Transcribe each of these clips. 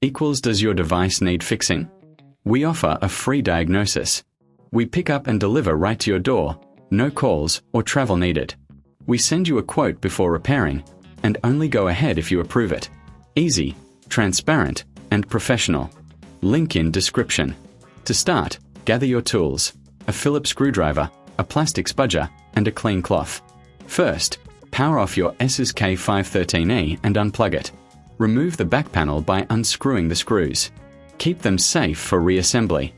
equals does your device need fixing? We offer a free diagnosis. We pick up and deliver right to your door, no calls or travel needed. We send you a quote before repairing, and only go ahead if you approve it. Easy, transparent, and professional. Link in description. To start, gather your tools, a Phillips screwdriver, a plastic spudger, and a clean cloth. First, power off your ASUS K513E and unplug it. Remove the back panel by unscrewing the screws. Keep them safe for reassembly.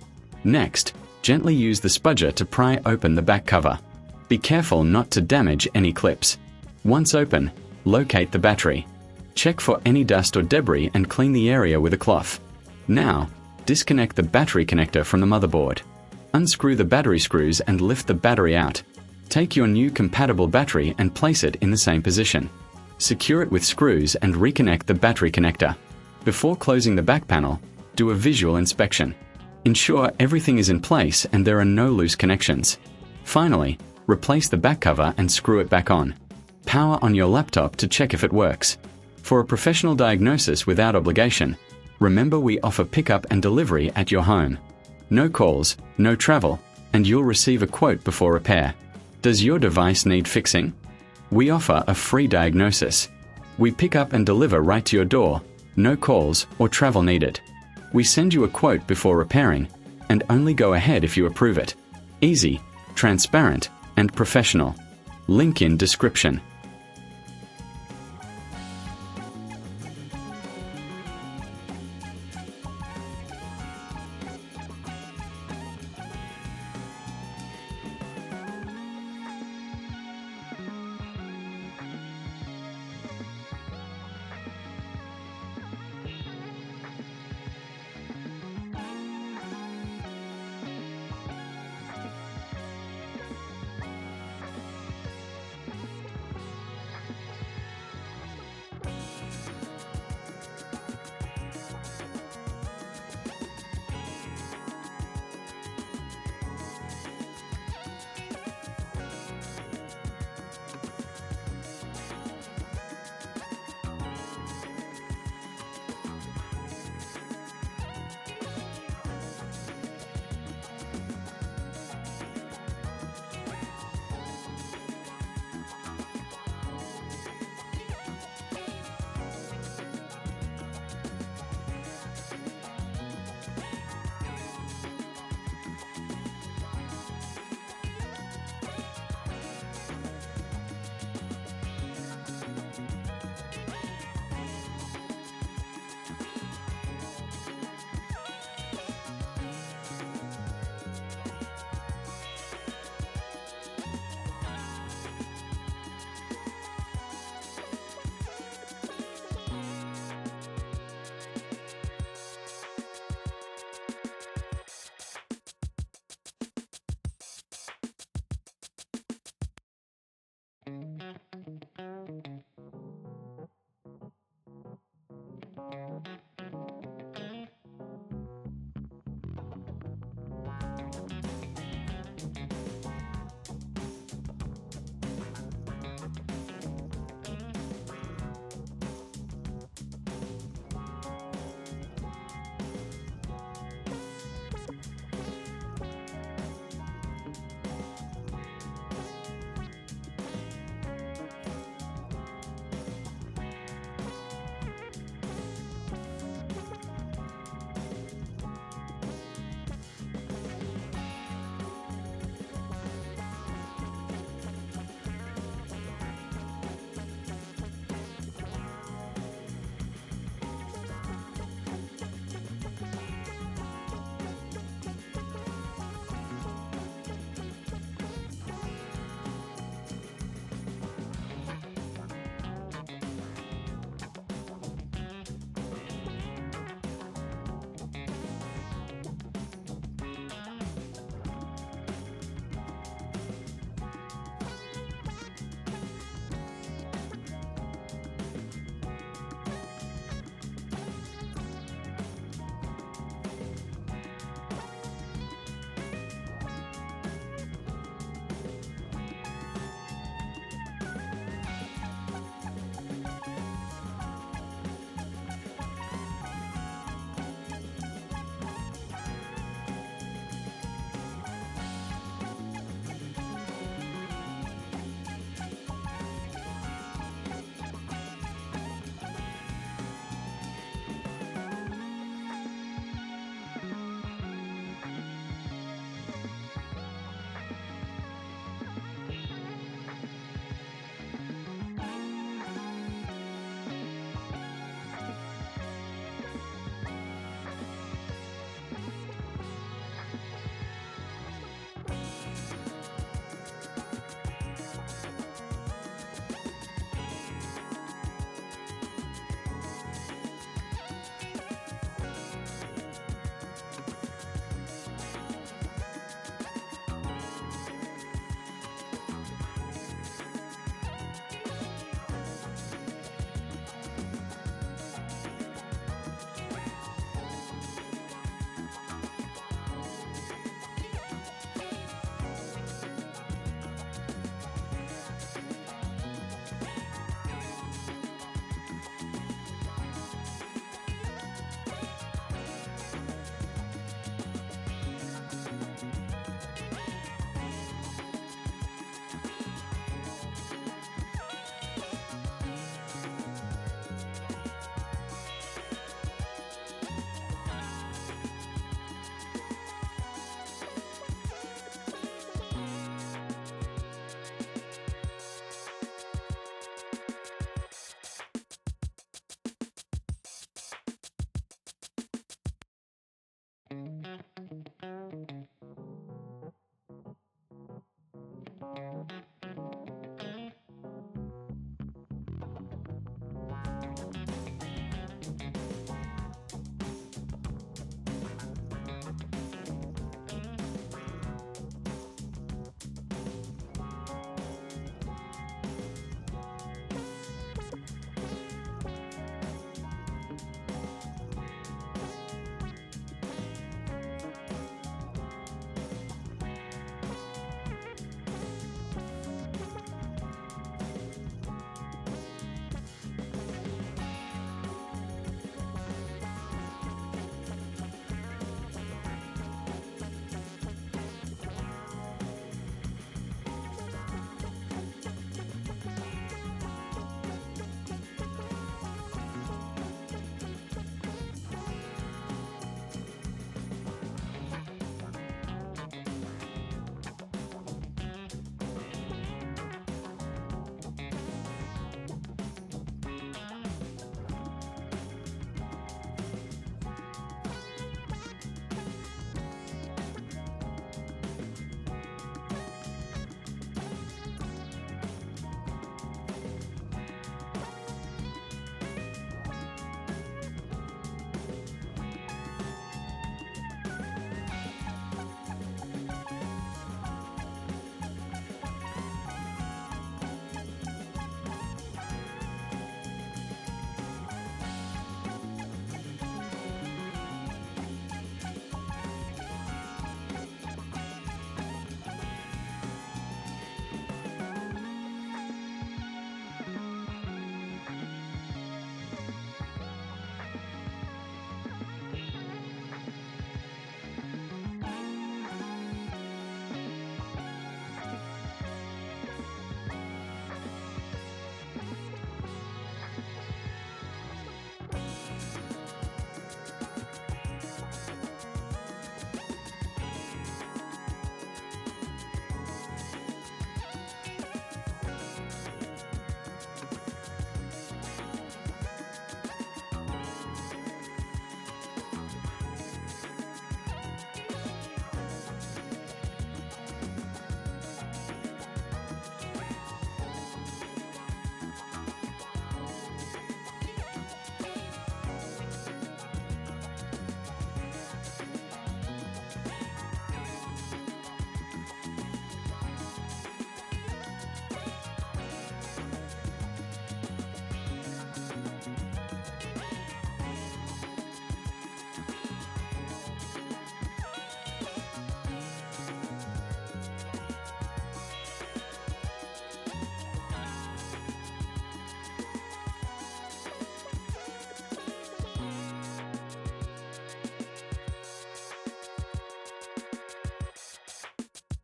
Next, gently use the spudger to pry open the back cover. Be careful not to damage any clips. Once open, locate the battery. Check for any dust or debris and clean the area with a cloth. Now, disconnect the battery connector from the motherboard. Unscrew the battery screws and lift the battery out. Take your new compatible battery and place it in the same position. Secure it with screws and reconnect the battery connector. Before closing the back panel, do a visual inspection. Ensure everything is in place and there are no loose connections. Finally, replace the back cover and screw it back on. Power on your laptop to check if it works. For a professional diagnosis without obligation, remember we offer pickup and delivery at your home. No calls, no travel, and you'll receive a quote before repair. Does your device need fixing? We offer a free diagnosis. We pick up and deliver right to your door, no calls or travel needed. We send you a quote before repairing, and only go ahead if you approve it. Easy, transparent, and professional. Link in description.